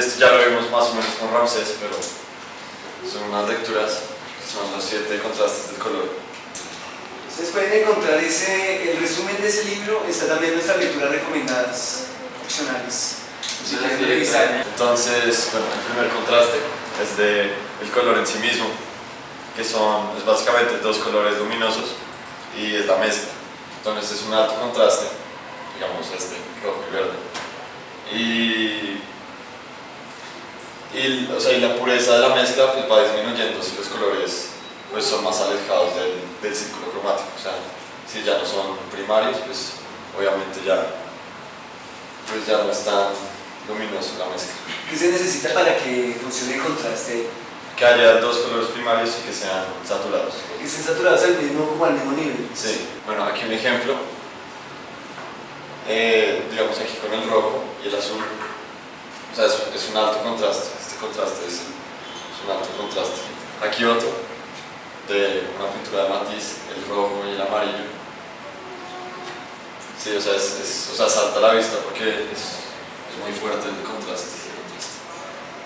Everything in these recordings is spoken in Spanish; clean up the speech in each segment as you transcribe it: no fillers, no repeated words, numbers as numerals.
esto ya lo vimos más o menos con Ramsés, pero son unas lecturas, son los 7 contrastes del color. Ustedes pueden encontrar el resumen de ese libro, está también nuestras lecturas recomendadas, opcionales. Si quieren revisar. Entonces, bueno, el primer contraste es del color en sí mismo, que es básicamente 2 colores luminosos y es la mezcla. Entonces es un alto contraste, digamos rojo y verde. Y la pureza de la mezcla pues, va disminuyendo si los colores pues, son más alejados del círculo cromático. O sea, si ya no son primarios, pues obviamente ya no es tan luminoso la mezcla. ¿Qué se necesita para que funcione el contraste? Que haya 2 colores primarios y que sean saturados. Que estén saturados al mismo nivel. Sí, bueno, aquí un ejemplo. Digamos aquí con el rojo y el azul. O sea, es un alto contraste. Este contraste es un alto contraste. Aquí otro, de una pintura de Matisse, el rojo y el amarillo. Sí, o sea, salta a la vista porque es muy fuerte el contraste.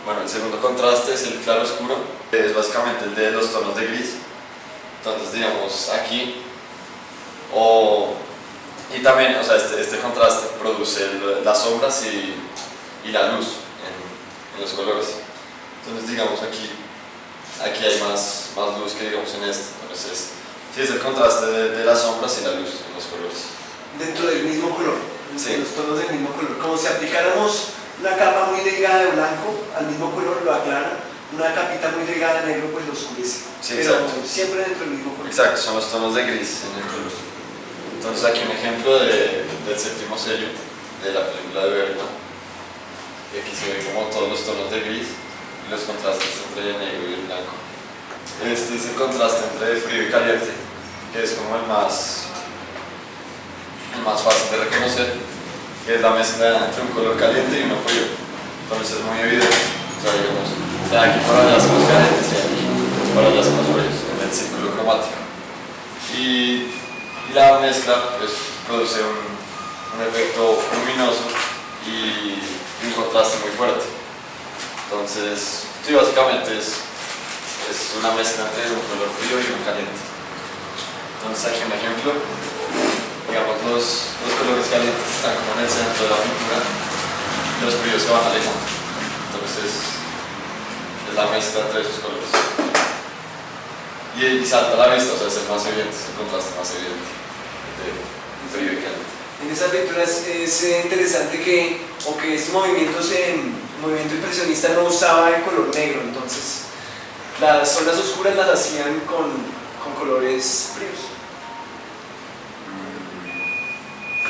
Bueno, el segundo contraste es el claro oscuro, es básicamente el de los tonos de gris. Entonces, digamos, aquí, y también, o sea, este contraste produce las sombras y la luz en los colores. Entonces, digamos, aquí hay más luz que, digamos, en este. Entonces, sí, es el contraste de las sombras y la luz en los colores. Dentro del mismo color, sí. Los tonos del mismo color, como si aplicáramos una capa muy delgada de blanco al mismo color lo aclara, una capita muy delgada de negro pues lo oscurece, sí, pero exacto. Siempre dentro del mismo color. Exacto, son los tonos de gris en el color. Entonces aquí un ejemplo del séptimo sello de la película de Bergman, y aquí se ven como todos los tonos de gris y los contrastes entre el negro y el blanco. Este es el contraste entre frío y caliente, que es como el más fácil de reconocer, que es la mezcla entre un color caliente y uno frío. Entonces es muy evidente. O sea, digamos, aquí para allá son los calientes y aquí para allá son los fríos, en el círculo cromático. Y la mezcla pues, produce un efecto luminoso y un contraste muy fuerte. Entonces, sí, básicamente es una mezcla entre un color frío y un caliente. Entonces aquí un ejemplo. Digamos, los colores calientes están como en el centro de la pintura y los fríos se van alejando. Entonces es la mezcla entre esos colores. Y salta a la vista, o sea, es el más evidente, es el contraste más evidente de frío y caliente. En esas pinturas es interesante que, aunque estos movimientos en movimiento impresionista no usaba el color negro, entonces las zonas oscuras las hacían con colores fríos.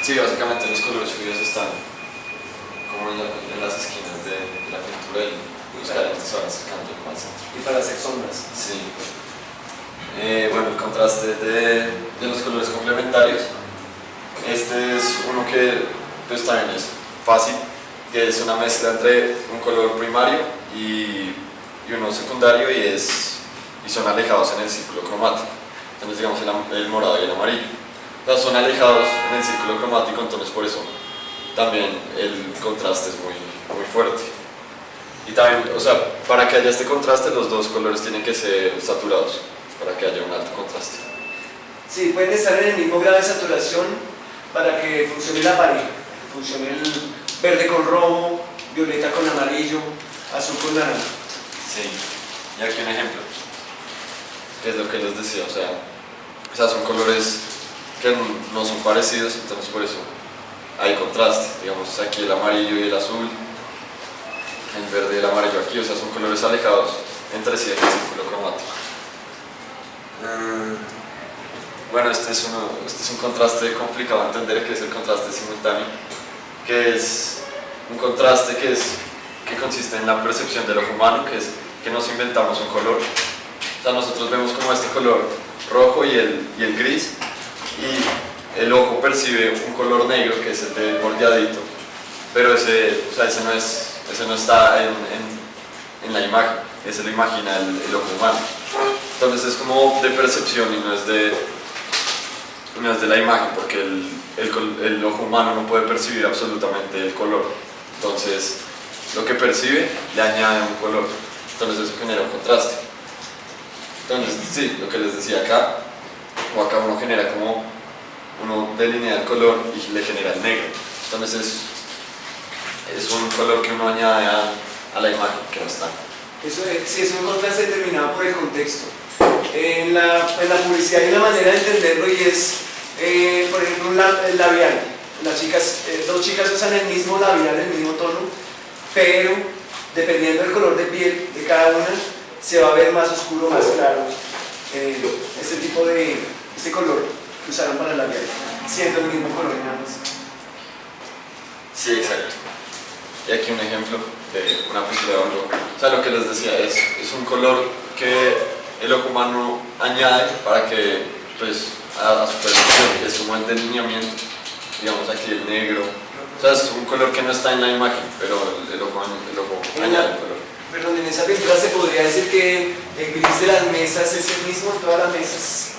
Sí, básicamente los colores fríos están como en las esquinas de la pintura y los calientes se van acercando al centro. Y para hacer sombras. Sí. Bueno, el contraste de los colores complementarios. Este es uno que pues, también es fácil, que es una mezcla entre un color primario y uno secundario y son alejados en el círculo cromático. Entonces digamos el morado y el amarillo. O sea, son alejados en el círculo cromático, entonces por eso también el contraste es muy fuerte. Y también, o sea, para que haya este contraste, los 2 colores tienen que ser saturados, para que haya un alto contraste. Sí, pueden estar en el mismo grado de saturación para que funcione la pareja, que funcione el verde con rojo, violeta con amarillo, azul con naranja. Sí, y aquí un ejemplo, que es lo que les decía, o sea son colores que no son parecidos, entonces por eso hay contraste. Digamos aquí el amarillo y el azul, el verde y el amarillo aquí, o sea son colores alejados entre sí en el círculo cromático. Bueno, este es un contraste complicado de entender, que es el contraste simultáneo, que es un contraste que consiste en la percepción del ojo humano, que es que nos inventamos un color. O sea, nosotros vemos como este color rojo y el gris, y el ojo percibe un color negro que es el de bordeadito, pero ese no está en la imagen, ese lo imagina el ojo humano. Entonces es como de percepción y no es de la imagen, porque el ojo humano no puede percibir absolutamente el color. Entonces lo que percibe le añade un color, entonces eso genera un contraste. Entonces, sí, lo que les decía acá, o acá uno genera como, uno delinea el color y le genera el negro, entonces es un color que uno añade a la imagen que no está. Eso sí es un contraste determinado por el contexto. En la publicidad hay una manera de entenderlo y es, por ejemplo, el labial. Dos chicas usan el mismo labial, el mismo tono, pero dependiendo del color de piel de cada una, se va a ver más oscuro, más claro. Este color que usaron para el labial, siendo el mismo color en ambos. Sí, exacto. Y aquí un ejemplo de una pintura de Van Gogh. O sea, lo que les decía es un color que el ojo humano añade para que, pues, a su percepción, es como el delineamiento, digamos aquí el negro. O sea, es un color que no está en la imagen, pero el ojo añade el color. Perdón, en esa pintura se podría decir que el gris de las mesas es el mismo en todas las mesas.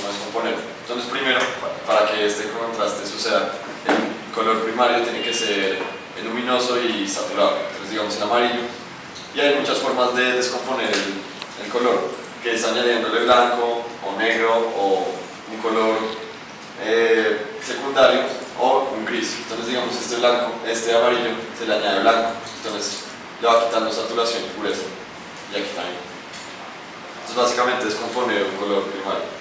Vamos a componer. Entonces, primero, para que este contraste suceda, el color primario tiene que ser luminoso y saturado. Entonces, digamos el amarillo. Y hay muchas formas de descomponer el color, que es añadiéndole blanco o negro o un color secundario o un gris. Entonces, digamos, este amarillo se le añade blanco, entonces le va quitando saturación y pureza. Y aquí también. Entonces, básicamente descomponer un color primario.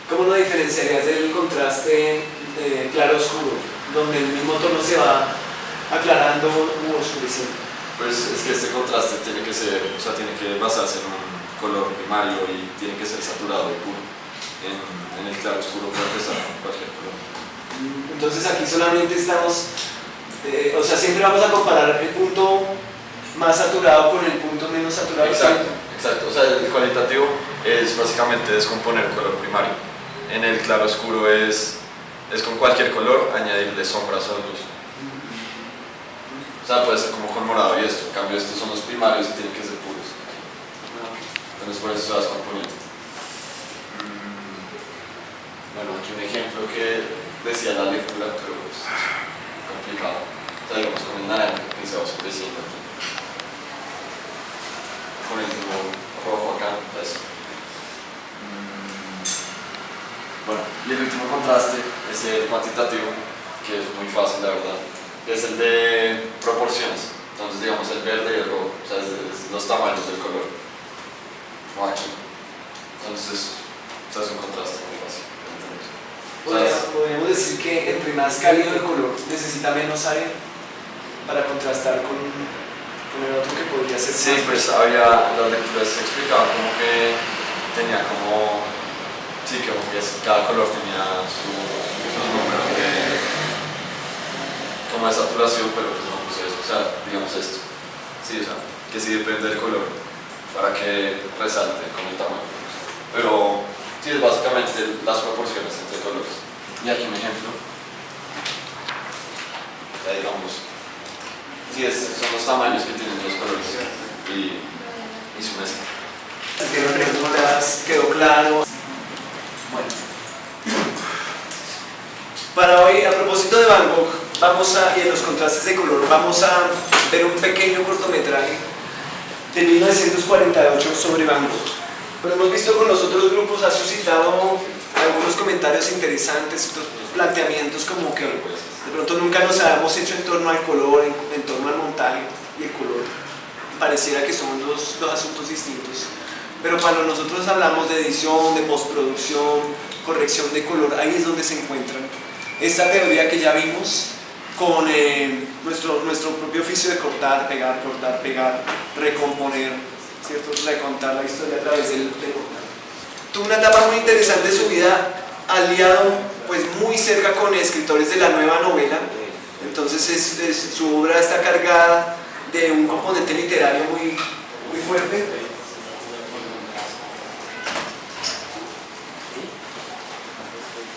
¿Cómo lo diferenciarías del contraste de claro-oscuro, donde el mismo tono se va aclarando u oscureciendo? Pues es que este contraste tiene que basarse en un color primario y tiene que ser saturado y puro. En el claro oscuro puede empezar cualquier color. Entonces aquí solamente estamos, o sea, siempre vamos a comparar el punto más saturado con el punto menos saturado. Exacto. O sea, el cualitativo es básicamente descomponer el color primario. En el claro oscuro es con cualquier color añadirle sombras o luz. O sea, puede ser como con morado y esto. En cambio, estos son los primarios y tienen que ser puros. Entonces, por eso se va descomponiendo. Bueno, aquí un ejemplo que decía la lectura, pero es complicado. O sea, digamos con el naranja que se va oscureciendo aquí. Con el rojo acá, eso. Bueno, y el último contraste es el cuantitativo, que es muy fácil, la verdad. Es el de proporciones. Entonces, digamos, el verde y el rojo, o sea, es los tamaños del color. O aquí. Entonces, es un contraste muy fácil. Podríamos decir que entre más cálido el color necesita menos área para contrastar con el otro que podría ser. Sí, pues había las lecturas explicaban como que tenía como. Sí, como que cada color tenía sus números como de saturación, pero pues no puse eso. O sea, digamos esto. Sí, o sea, que sí depende del color para que resalte con el tamaño. Pero sí, es básicamente las proporciones entre colores. Y aquí un ejemplo. Ya digamos. Sí, son los tamaños que tienen los colores y su mezcla. Quedó claro. Bueno. Para hoy, a propósito de Van Gogh, y en los contrastes de color, vamos a ver un pequeño cortometraje de 1948 sobre Van Gogh. Pero hemos visto con los otros grupos, ha suscitado algunos comentarios interesantes, otros planteamientos como que de pronto nunca nos habíamos hecho en torno al color, en torno al montaje y el color. Pareciera que son dos asuntos distintos. Pero cuando nosotros hablamos de edición, de postproducción, corrección de color, ahí es donde se encuentran esta teoría que ya vimos con nuestro propio oficio de cortar, pegar, recomponer, ¿cierto? Recontar la historia a través del cortar. Tuvo una etapa muy interesante de su vida, aliado pues muy cerca con escritores de la nueva novela. Entonces su obra está cargada de un componente literario muy fuerte.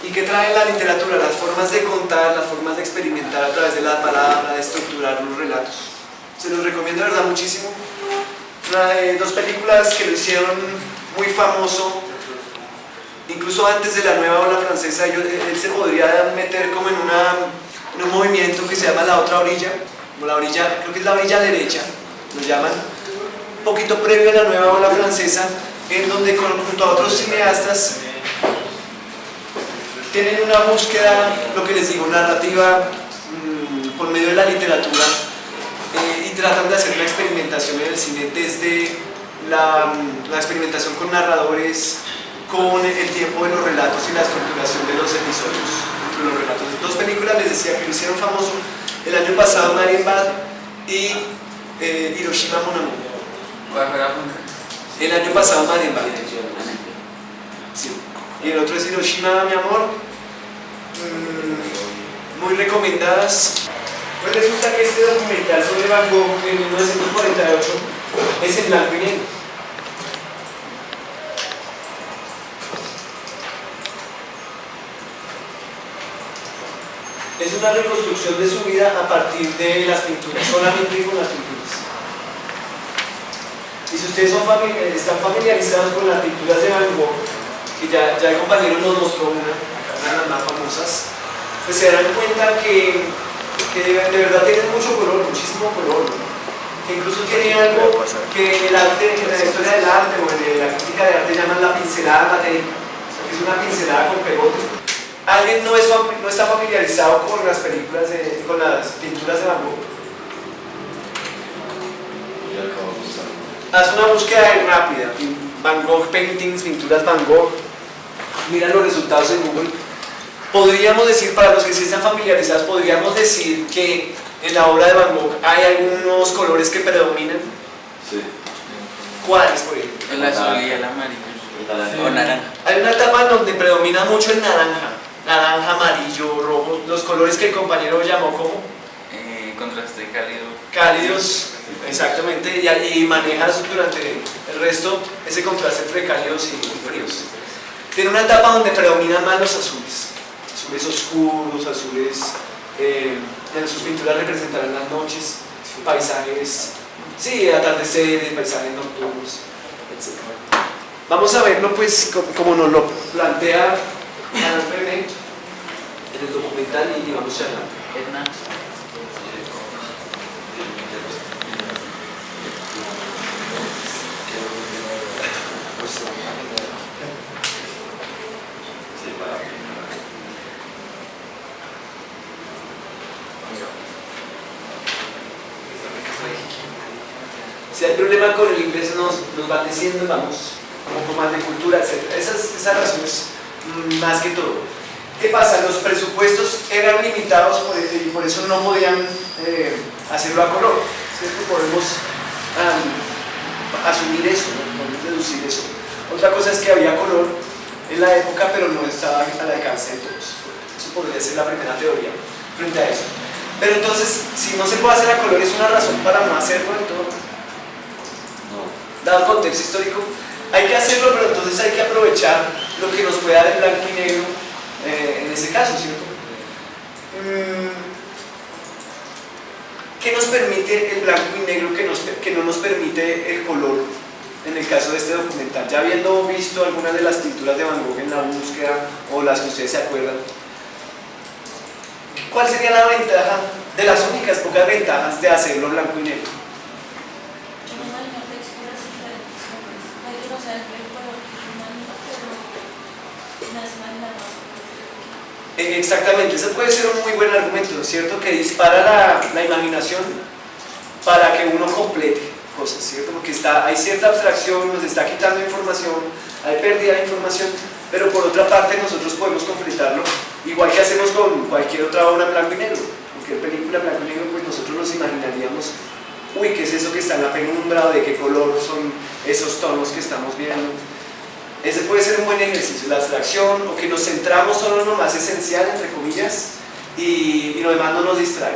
¿Y qué trae la literatura? Las formas de contar, las formas de experimentar a través de la palabra, de estructurar los relatos. Se los recomiendo de verdad muchísimo. Dos películas que lo hicieron muy famoso, incluso antes de la nueva ola francesa. Él se podría meter como en una en un movimiento que se llama La Otra Orilla, como la orilla, creo que es la orilla derecha, lo llaman, un poquito previo a la nueva ola francesa, en donde junto a otros cineastas tienen una búsqueda, lo que les digo, narrativa por medio de la literatura, y tratan de hacer una experimentación en el cine desde la experimentación con narradores, con el tiempo de los relatos y la estructuración de los episodios entre los relatos. Dos películas les decía que lo hicieron famoso el año pasado, Marienbad y Hiroshima Mon Amour. ¿Cuál fue la punta? El año pasado Marienbad. Sí. Y el otro es Hiroshima, mi amor. Muy recomendadas. Pues resulta que este documental sobre Van Gogh en 1948 es en blanco y negro. Es una reconstrucción de su vida a partir de las pinturas, solamente con las pinturas. Y si ustedes están familiarizados con las pinturas de Van Gogh, que ya el compañero nos mostró una de las más famosas, pues se darán cuenta que de verdad tienen mucho color, muchísimo color, ¿no? Que incluso tiene algo que en el arte, en la historia del arte o en la crítica de arte llaman la pincelada matérica, o sea, que es una pincelada con pegotes. ¿Alguien no está familiarizado con las películas, con las pinturas de Van Gogh? Haz una búsqueda rápida, Van Gogh Paintings, pinturas Van Gogh, mira los resultados en Google. Podríamos decir, para los que sí están familiarizados, podríamos decir que en la obra de Van Gogh hay algunos colores que predominan. Sí. ¿Cuáles, por ejemplo? El azul y el amarillo. O naranja. Hay una etapa en donde predomina mucho el naranja, amarillo, rojo, los colores que el compañero llamó como Contraste cálido. cálidos, exactamente, y manejas durante el resto ese contraste entre cálidos y fríos. Tiene una etapa donde predominan más los azules oscuros, azules, en sus pinturas representarán las noches, paisajes, sí, atardeceres, paisajes nocturnos, etc. Vamos a verlo pues como nos lo plantea Alain Resnais en el documental y vamos charlando. Edna. Si hay problema con el inglés nos van diciendo, vamos, un poco más de cultura, etc. Esas razones más que todo. ¿Qué pasa? Los presupuestos eran limitados y por eso no podían hacerlo a color, ¿cierto? Podemos asumir eso, ¿no? Podemos deducir eso. Otra cosa es que había color en la época, pero no estaba al alcance de todos. Eso podría ser la primera teoría frente a eso. Pero entonces, si no se puede hacer a color, ¿es una razón para no hacerlo del todo? No. Dado el contexto histórico, hay que hacerlo, pero entonces hay que aprovechar lo que nos puede dar el blanco y negro en ese caso, ¿cierto? ¿Qué nos permite el blanco y negro que no nos permite el color en el caso de este documental? Ya habiendo visto algunas de las pinturas de Van Gogh en la búsqueda o las que ustedes se acuerdan, ¿cuál sería la ventaja, de las únicas pocas ventajas de hacerlo blanco y negro? Exactamente, ese puede ser un muy buen argumento, ¿cierto? Que dispara la imaginación para que uno complete cosas, ¿cierto? Porque hay cierta abstracción, nos está quitando información, hay pérdida de información, pero por otra parte nosotros podemos completarlo, igual que hacemos con cualquier otra obra en blanco y negro. Cualquier película en blanco y negro, pues nosotros nos imaginaríamos, uy, ¿qué es eso que está en la penumbra? ¿O de qué color son esos tonos que estamos viendo? Ese puede ser un buen ejercicio, la abstracción, o que nos centramos solo en lo más esencial, entre comillas, y lo demás no nos distrae.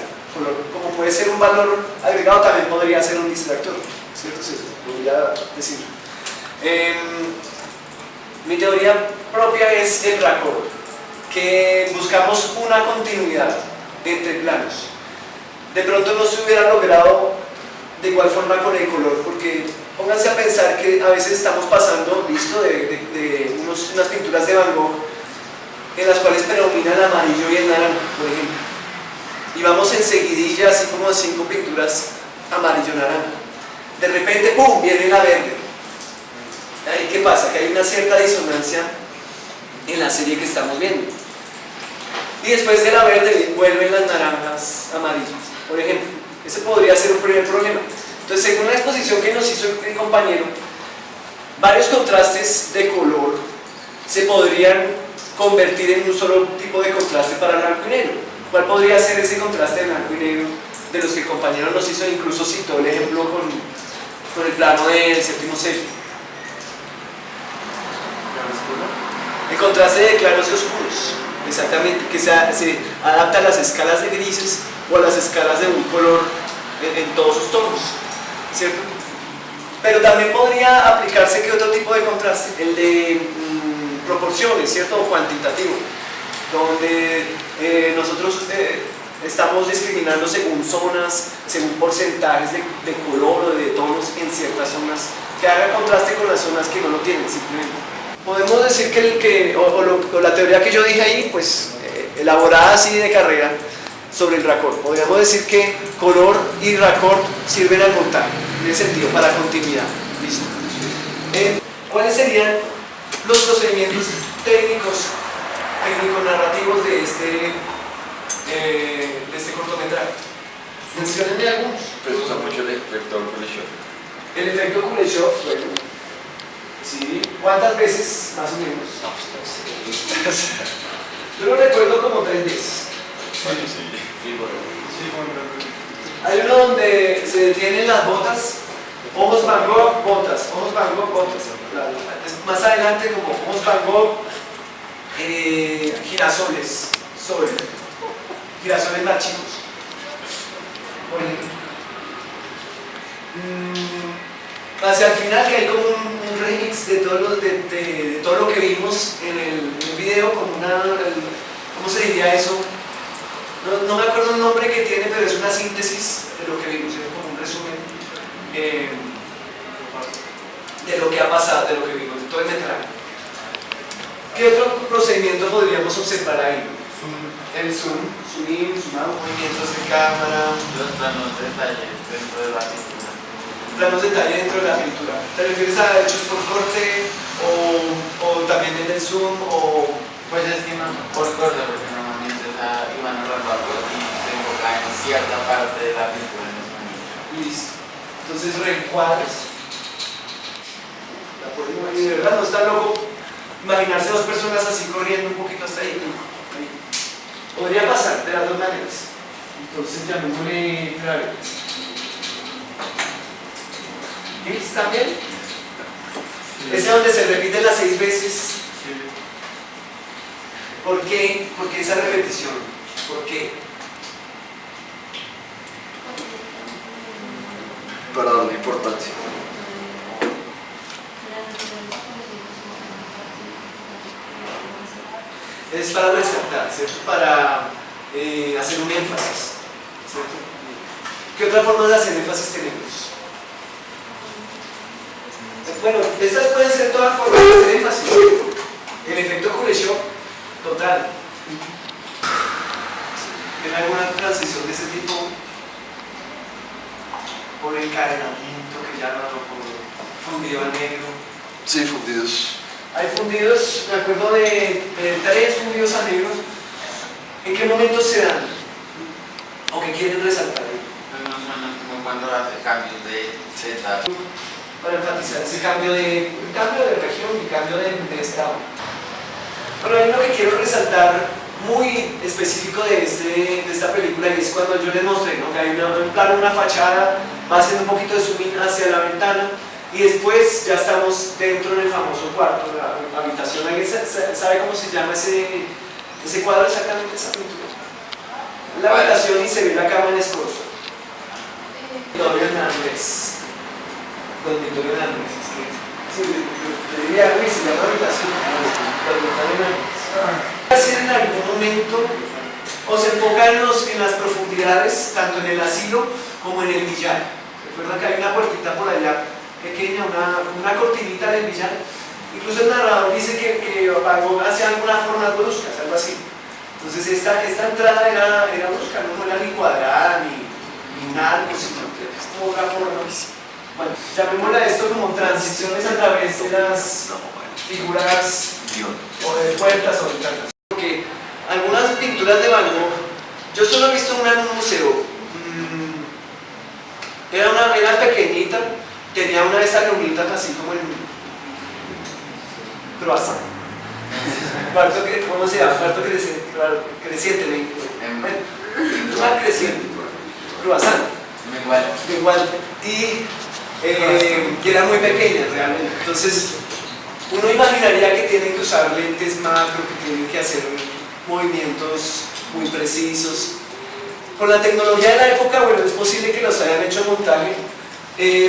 Como puede ser un valor agregado, también podría ser un distractor, ¿cierto? Sí, podría decirlo. Mi teoría propia es el raccord, que buscamos una continuidad entre planos. De pronto no se hubiera logrado de igual forma con el color, porque pónganse a pensar que a veces estamos pasando, listo, de unas pinturas de Van Gogh en las cuales predomina el amarillo y el naranja, por ejemplo. y vamos en seguidilla, así como 5 pinturas amarillo-naranja. De repente, ¡pum!, viene la verde. ¿Y qué pasa? Que hay una cierta disonancia en la serie que estamos viendo. Y después de la verde vuelven las naranjas amarillas, por ejemplo. Ese podría ser un primer problema. Entonces, según la exposición que nos hizo el compañero, varios contrastes de color se podrían convertir en un solo tipo de contraste para blanco y negro. ¿Cuál podría ser ese contraste de blanco y negro de los que el compañero nos hizo? Incluso citó el ejemplo con el plano del séptimo sello. El contraste de claros y oscuros, exactamente, que se adapta a las escalas de grises o a las escalas de un color en todos sus tonos, ¿cierto? Pero también podría aplicarse que otro tipo de contraste, el de proporciones, ¿cierto? O cuantitativo, donde nosotros estamos discriminando según zonas, según porcentajes de color o de tonos en ciertas zonas, que haga contraste con las zonas que no lo tienen simplemente. Podemos decir que la teoría que yo dije ahí, pues elaborada así de carrera sobre el raccord, podríamos decir que color y raccord sirven al montaje, en ese sentido, para continuidad. Listo. ¿Cuáles serían los procedimientos técnico-narrativos de este cortometraje? Menciónenme algunos. Pues usa mucho el efecto Kuleshov. El efecto Kuleshov, bueno. Sí. ¿Cuántas veces, más o menos? No, Yo lo recuerdo como 3 veces. bueno, sí. Hay uno donde se detienen las botas, ojos Van Gogh, botas, ojos Van Gogh, botas. Más adelante como ojos Van Gogh, girasoles, sol, girasoles más chicos. Por ejemplo. Hacia el final, que hay como un remix de todo lo que vimos en el video, como ¿cómo se diría eso? No me acuerdo el nombre que tiene, pero es una síntesis de lo que vimos, es como un resumen de lo que ha pasado, de lo que vimos, de todo el metraje. ¿Qué otro procedimiento podríamos observar ahí? El zoom in, zoom out, movimientos de cámara. Los planos de detalle dentro de la pintura. Planos de detalle dentro de la pintura. ¿Te refieres a hechos por corte o también en el zoom o...? Pues es que no, por corte, porque normalmente iban a los barcos y se enfoca en cierta parte de la pintura en ese momento. Listo. Entonces reencuadres. De verdad no está loco imaginarse 2 personas así corriendo un poquito hasta ahí. Podría pasar de las 2 maneras. Entonces llamémosle claro. ¿Listo también? Sí. Ese donde se repiten las 6 veces. Sí. ¿Por qué? ¿Por qué esa repetición? ¿Por qué? Para darle importancia. Es para resaltar, ¿cierto? Para hacer un énfasis, ¿cierto? ¿Qué otra forma de hacer énfasis tenemos? Bueno, estas pueden ser todas formas de hacer énfasis, ¿cierto? El efecto Kuleshov total. ¿Tiene alguna transición de ese tipo? Por encadenamiento que llaman, o por fundido a negro. Sí, fundidos. Hay fundidos, me acuerdo de 3 fundidos a negro. ¿En qué momentos se dan? ¿O qué quieren resaltar ahí? Pues no son como cuando hace cambios de Z. Para enfatizar ese cambio de región y cambio de estado. Pero hay uno que quiero resaltar muy específico de esta película, y es cuando yo les mostré, ¿no? Que hay un plano, una fachada, va haciendo un poquito de zoom in hacia la ventana y después ya estamos dentro del famoso cuarto, la habitación. ¿Alguien sabe cómo se llama ese cuadro exactamente, esa pintura? La habitación y se ve la cama en escorzo. Vittorio Hernández. Don Vittorio Hernández, es que sí, yo diría, uy, se llama habitación. Don Vittorio Hernández. Así en algún momento o se enfoca en las profundidades, tanto en el asilo como en el billar. Recuerda que hay una puertita por allá pequeña, una cortinita del billar. Incluso el narrador dice que Van Gogh hace algunas formas bruscas, algo así. Entonces esta entrada era buscar, no era ni cuadrada ni nada, sino que es como otra forma. Bueno, llamémosle a esto como transiciones a través de las figuras o de puertas o ventanas. Porque algunas pinturas de Van Gogh, yo solo he visto una en un museo. Era pequeñita, tenía una de esas lunitas así como en croissant. ¿Cómo se llama? Cuarto creciente, bueno, una creciente, croissant. Igual. Y era muy pequeña realmente. Entonces, uno imaginaría que tienen que usar lentes macro, que tienen que hacer movimientos muy precisos. Con la tecnología de la época, bueno, es posible que los hayan hecho en montaje,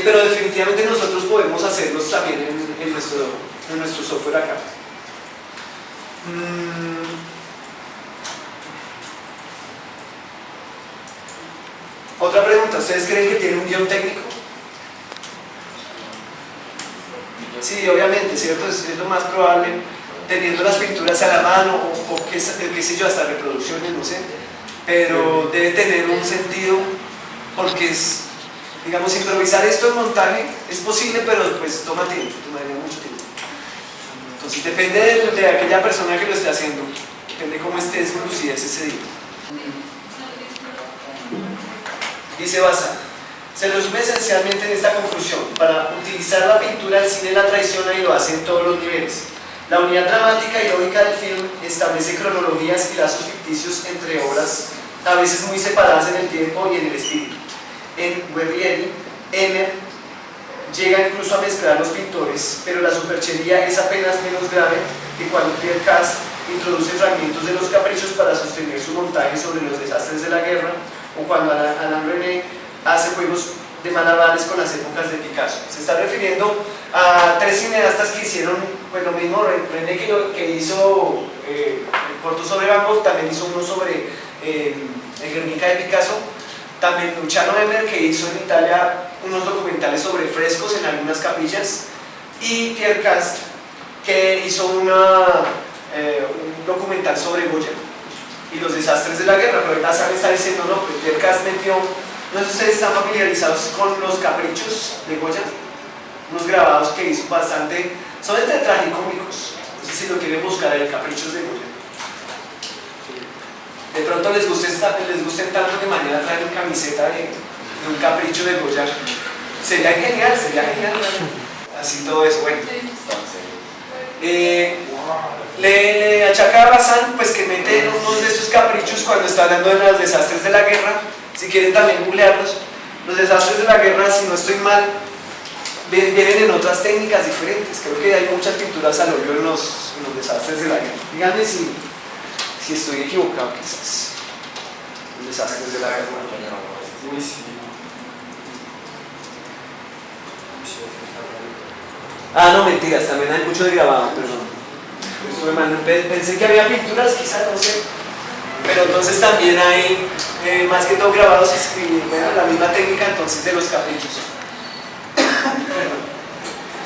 pero definitivamente nosotros podemos hacerlos también en nuestro software acá. Otra pregunta, ¿ustedes creen que tiene un guión técnico? Sí, obviamente, ¿cierto? Es lo más probable, teniendo las pinturas a la mano o qué sé yo, hasta reproducciones, no sé, pero debe tener un sentido porque es, digamos, improvisar esto en montaje es posible, pero pues toma tiempo, tomaría mucho tiempo. Entonces depende de aquella persona que lo esté haciendo, depende cómo esté su lucidez ese día. Dice Baza, se resume esencialmente en esta conclusión: para utilizar la pintura, el cine la traiciona y lo hace en todos los niveles. La unidad dramática y lógica del film establece cronologías y lazos ficticios entre obras, a veces muy separadas en el tiempo y en el espíritu. En Guerrieri, Emer llega incluso a mezclar los pintores, pero la superchería es apenas menos grave que cuando Pierre Cast introduce fragmentos de los caprichos para sostener su montaje sobre los desastres de la guerra, o cuando Alain René hace juegos de malabares con las épocas de Picasso. Se está refiriendo a tres cineastas que hicieron pues lo mismo. René, que hizo el corto sobre Van Gogh, también hizo uno sobre el Guernica de Picasso. También Luciano Emer, que hizo en Italia unos documentales sobre frescos en algunas capillas, y Pierre Cast, que hizo un documental sobre Goya y los desastres de la guerra. Pero ahorita me está diciendo, no, pues Pierre Cast metió, no sé si ustedes están familiarizados con los caprichos de Goya, unos grabados que hizo bastante, son entre tragicómicos, no sé si lo quieren buscar ahí, caprichos de Goya. De pronto les gusten tanto que mañana traen una camiseta de un capricho de Goya. Sería genial. Así todo eso, bueno. Le achaca a Bazán pues que mete unos de esos caprichos cuando está hablando de los desastres de la guerra. Si quieren también googlearlos. Los desastres de la guerra, si no estoy mal, vienen en otras técnicas diferentes. Creo que hay muchas pinturas al óleo en los desastres de la guerra. Díganme si estoy equivocado, quizás. Los desastres de la guerra. Ah, no, mentiras, también hay mucho de grabado, perdón. Pensé que había pinturas, quizás, no sé. Pero entonces también hay, más que todo grabados, y bueno, la misma técnica entonces de los caprichos.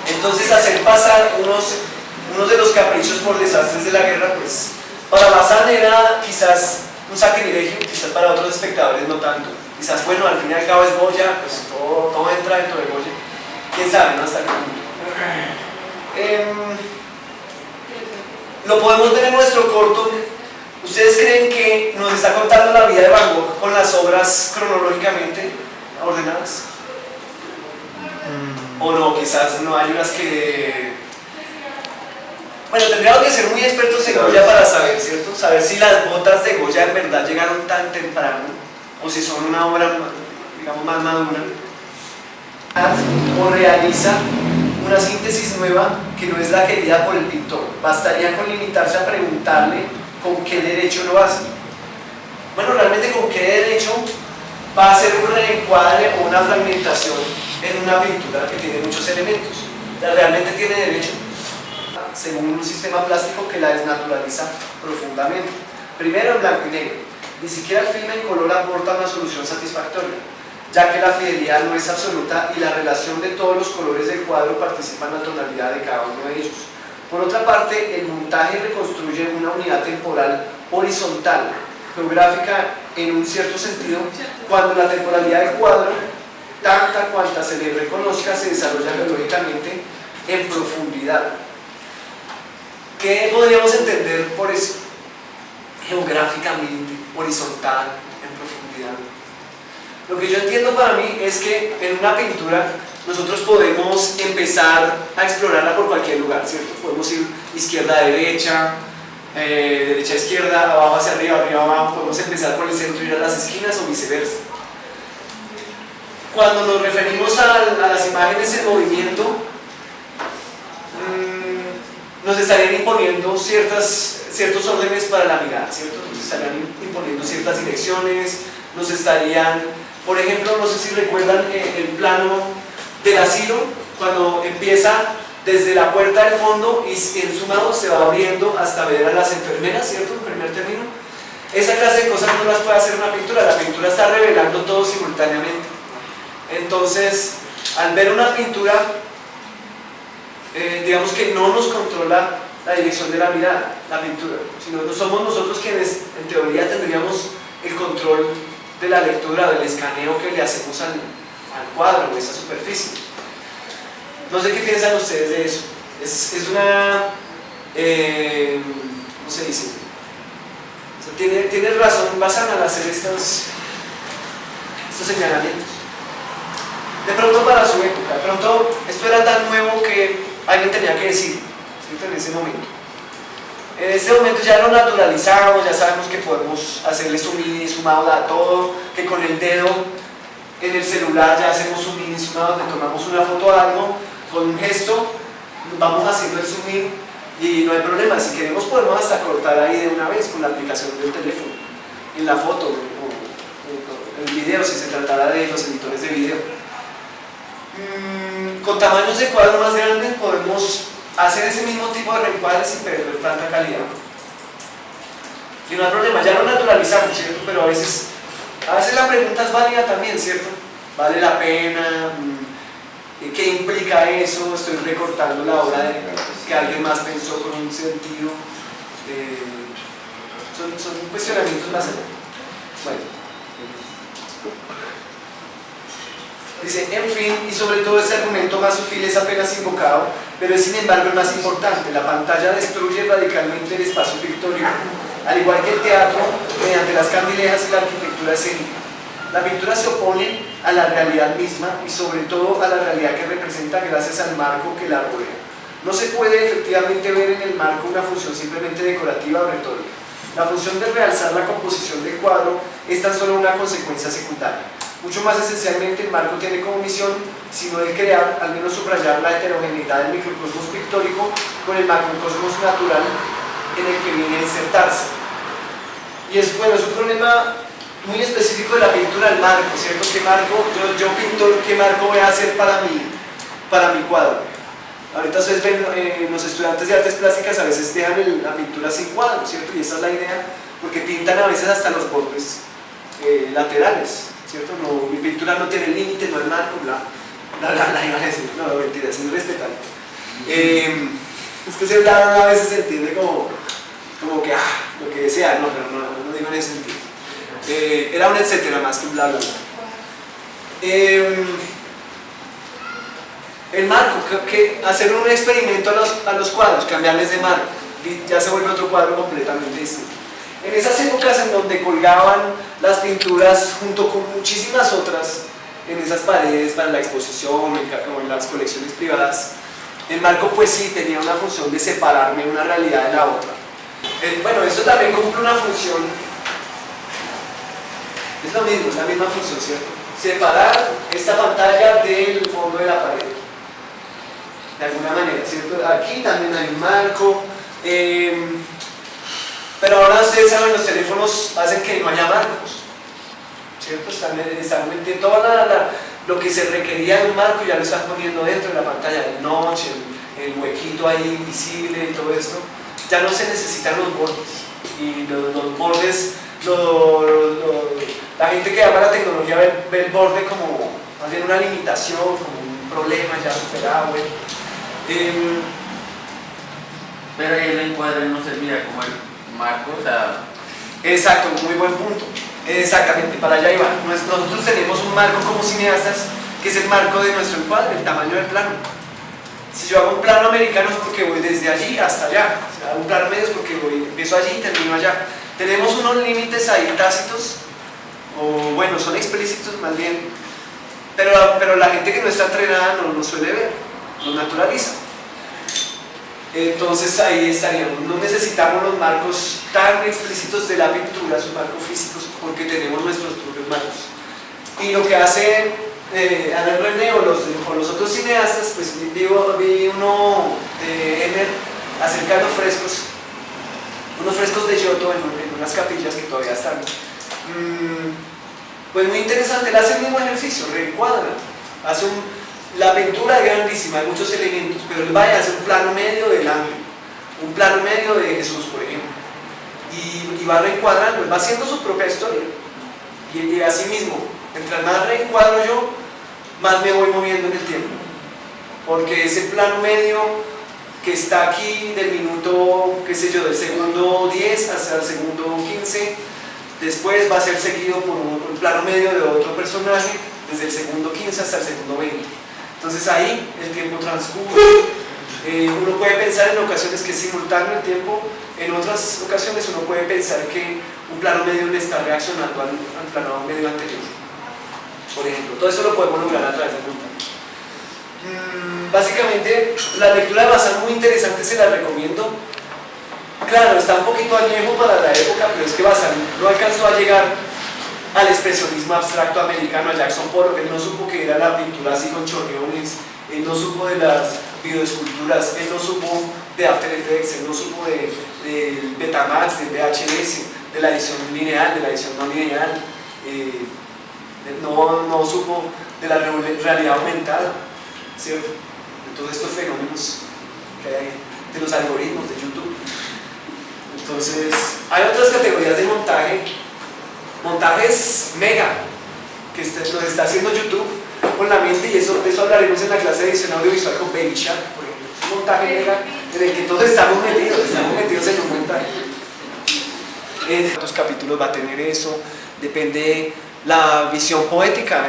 Entonces hacer pasar unos de los caprichos por desastres de la guerra, pues para Bazán era quizás un sacrilegio, quizás para otros espectadores no tanto. Quizás, bueno, al fin y al cabo es Goya, pues todo entra dentro de Goya. Quién sabe, ¿no? Hasta qué punto. Lo podemos ver en nuestro corto. ¿Ustedes creen que nos está contando la vida de Van Gogh con las obras cronológicamente ordenadas? O no, quizás no, hay unas que... Bueno, tendríamos que ser muy expertos en Goya para saber, ¿cierto? Saber si las botas de Goya en verdad llegaron tan temprano o si son una obra, digamos, más madura. O realiza una síntesis nueva que no es la querida por el pintor. Bastaría con limitarse a preguntarle con qué derecho lo hace. Bueno, realmente con qué derecho va a hacer un reencuadre o una fragmentación en una pintura que tiene muchos elementos. ¿Realmente tiene derecho? Según un sistema plástico que la desnaturaliza profundamente. Primero en blanco y negro. Ni siquiera el filme en color aporta una solución satisfactoria, ya que la fidelidad no es absoluta y la relación de todos los colores del cuadro participa en la tonalidad de cada uno de ellos. Por otra parte, el montaje reconstruye una unidad temporal horizontal, geográfica en un cierto sentido, cuando la temporalidad del cuadro, tanta cuanta se le reconozca, se desarrolla geológicamente en profundidad. ¿Qué podríamos entender por eso? Geográficamente, horizontal, en profundidad. Lo que yo entiendo para mí es que en una pintura nosotros podemos empezar a explorarla por cualquier lugar, ¿cierto? Podemos ir izquierda a derecha, derecha a izquierda, abajo hacia arriba, arriba a abajo, podemos empezar por el centro y ir a las esquinas o viceversa. Cuando nos referimos a las imágenes en movimiento, nos estarían imponiendo ciertos órdenes para la mirada, ¿cierto? Nos estarían imponiendo ciertas direcciones, nos estarían, por ejemplo, no sé si recuerdan el plano del asilo, cuando empieza desde la puerta del fondo y en sumado se va abriendo hasta ver a las enfermeras, ¿cierto? En primer término. Esa clase de cosas no las puede hacer una pintura, la pintura está revelando todo simultáneamente. Entonces, al ver una pintura, digamos que no nos controla la dirección de la mirada, la pintura, sino no somos nosotros quienes en teoría tendríamos el control de la lectura, del escaneo que le hacemos al cuadro o esa superficie. No sé qué piensan ustedes de eso. Es una... ¿cómo se dice? O sea, tiene razón Bazán al hacer estos señalamientos. De pronto para su época, de pronto esto era tan nuevo que alguien tenía que decir, ¿cierto? En ese momento. En este momento ya lo naturalizamos, ya sabemos que podemos hacerle zoom in y zoom out a todo, que con el dedo en el celular ya hacemos zoom in y zoom out, donde tomamos una foto de algo, con un gesto vamos haciendo el zoom in y no hay problema. Si queremos podemos hasta cortar ahí de una vez con la aplicación del teléfono, en la foto o en el video, si se tratara de los editores de video. Con tamaños de cuadro más grandes podemos hacer ese mismo tipo de reencuadres sin perder tanta calidad. Y no hay problema, ya lo naturalizamos, ¿cierto? Pero a veces la pregunta es válida también, ¿cierto? ¿Vale la pena? ¿Qué implica eso? Estoy recortando la obra de que alguien más pensó con un sentido. Son cuestionamientos más allá. Bueno. Dice, en fin, y sobre todo este argumento más sutil es apenas invocado, pero es sin embargo el más importante. La pantalla destruye radicalmente el espacio pictórico, al igual que el teatro, mediante las candilejas y la arquitectura escénica. La pintura se opone a la realidad misma y sobre todo a la realidad que representa gracias al marco que la rodea. No se puede efectivamente ver en el marco una función simplemente decorativa o retórica. La función de realzar la composición del cuadro es tan solo una consecuencia secundaria. Mucho más esencialmente, el marco tiene como misión, sino el crear, al menos subrayar la heterogeneidad del microcosmos pictórico con el macrocosmos natural en el que viene a insertarse. Y es, bueno, es un problema muy específico de la pintura del marco, ¿cierto? ¿Qué marco, yo pintor, qué marco voy a hacer para mi cuadro? Ahorita ustedes ven, los estudiantes de artes plásticas a veces dejan la pintura sin cuadro, ¿cierto? Y esa es la idea, porque pintan a veces hasta los bordes laterales, ¿cierto? No, mi pintura no tiene límite, no hay marco, bla, iba a decir, no, mentira, es irrespetable. Es que ese bla a veces se entiende como que, lo que desea, no, pero no digo en ese sentido. Era un etcétera más que un bla. El marco, que hacer un experimento a los cuadros, cambiarles de marco, ya se vuelve otro cuadro completamente distinto. En esas épocas en donde colgaban las pinturas junto con muchísimas otras en esas paredes para la exposición o en las colecciones privadas, el marco pues sí tenía una función de separarme una realidad de la otra. Bueno, eso también cumple una función, es lo mismo, es la misma función, ¿cierto? Separar esta pantalla del fondo de la pared, de alguna manera, ¿cierto? Aquí también hay un marco, pero ahora ustedes saben, los teléfonos hacen que no haya marcos, ¿cierto? Están metiendo todo lo que se requería de un marco, ya lo están poniendo dentro de la pantalla, de noche, el huequito ahí invisible y todo esto. Ya no se necesitan los bordes, y los bordes, la gente que ama la tecnología ve el borde como más bien una limitación, como un problema ya superado. Pero ahí el encuadre no servía como el marco, o sea, Exacto, muy buen punto. Exactamente, para allá iba. Nosotros tenemos un marco como cineastas, que es el marco de nuestro encuadre, el tamaño del plano. Si yo hago un plano americano es porque voy desde allí hasta allá. Si hago un plano medio es porque empiezo allí y termino allá. Tenemos unos límites ahí tácitos, o bueno, son explícitos más bien, pero la gente que no está entrenada no lo suele ver, lo naturaliza. Entonces ahí estaríamos. No necesitamos los marcos tan explícitos de la pintura, sus marcos físicos, porque tenemos nuestros propios marcos. Y lo que hace Alain René o los otros cineastas, pues vi uno de Emer acerca de los frescos, unos frescos de Giotto en unas capillas que todavía están. Pues muy interesante, él hace el mismo ejercicio, reencuadra, la pintura es grandísima, hay muchos elementos, pero él va a hacer un plano medio del ángel, un plano medio de Jesús, por ejemplo, y va reencuadrando, él va haciendo su propia historia, y así mismo, mientras más reencuadro yo, más me voy moviendo en el tiempo, porque ese plano medio que está aquí del minuto, qué sé yo, del segundo 10 hasta el segundo 15, después va a ser seguido por un plano medio de otro personaje, desde el segundo 15 hasta el segundo 20. Entonces ahí el tiempo transcurre. Uno puede pensar en ocasiones que es simultáneo el tiempo, en otras ocasiones uno puede pensar que un plano medio le está reaccionando al plano medio anterior. Por ejemplo, todo eso lo podemos lograr a través de montaje. Básicamente, la lectura de Bazán muy interesante, se la recomiendo. Claro, está un poquito añejo para la época, pero es que Bazán no alcanzó a llegar al expresionismo abstracto americano, a Jackson Pollock. Él no supo que era la pintura así con chorreones, él no supo de las videoesculturas, él no supo de After Effects, él no supo del Betamax, del VHS, de la edición lineal, de la edición no lineal, no supo de la realidad aumentada, ¿cierto? De todos estos fenómenos que hay, de los algoritmos de YouTube. Entonces, hay otras categorías de montaje, montajes mega, que nos está haciendo YouTube con la mente, y de eso hablaremos en la clase de edición audiovisual con Baby Shark, por ejemplo. Es un montaje mega en el que todos estamos metidos en un montaje. ¿Cuántos capítulos va a tener eso? Depende la visión poética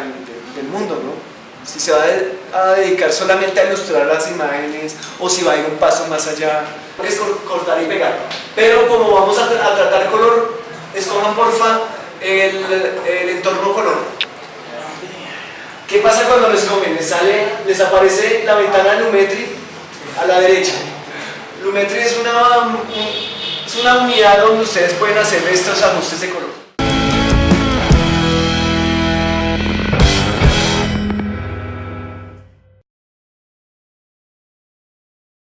del mundo, ¿no? Si se va a dedicar solamente a ilustrar las imágenes o si va a ir un paso más allá, es cortar y pegar. Pero como vamos a tratar color, escojan porfa el entorno color. ¿Qué pasa cuando lo escogen? Les aparece la ventana Lumetri a la derecha. Lumetri es una unidad donde ustedes pueden hacer estos ajustes de color.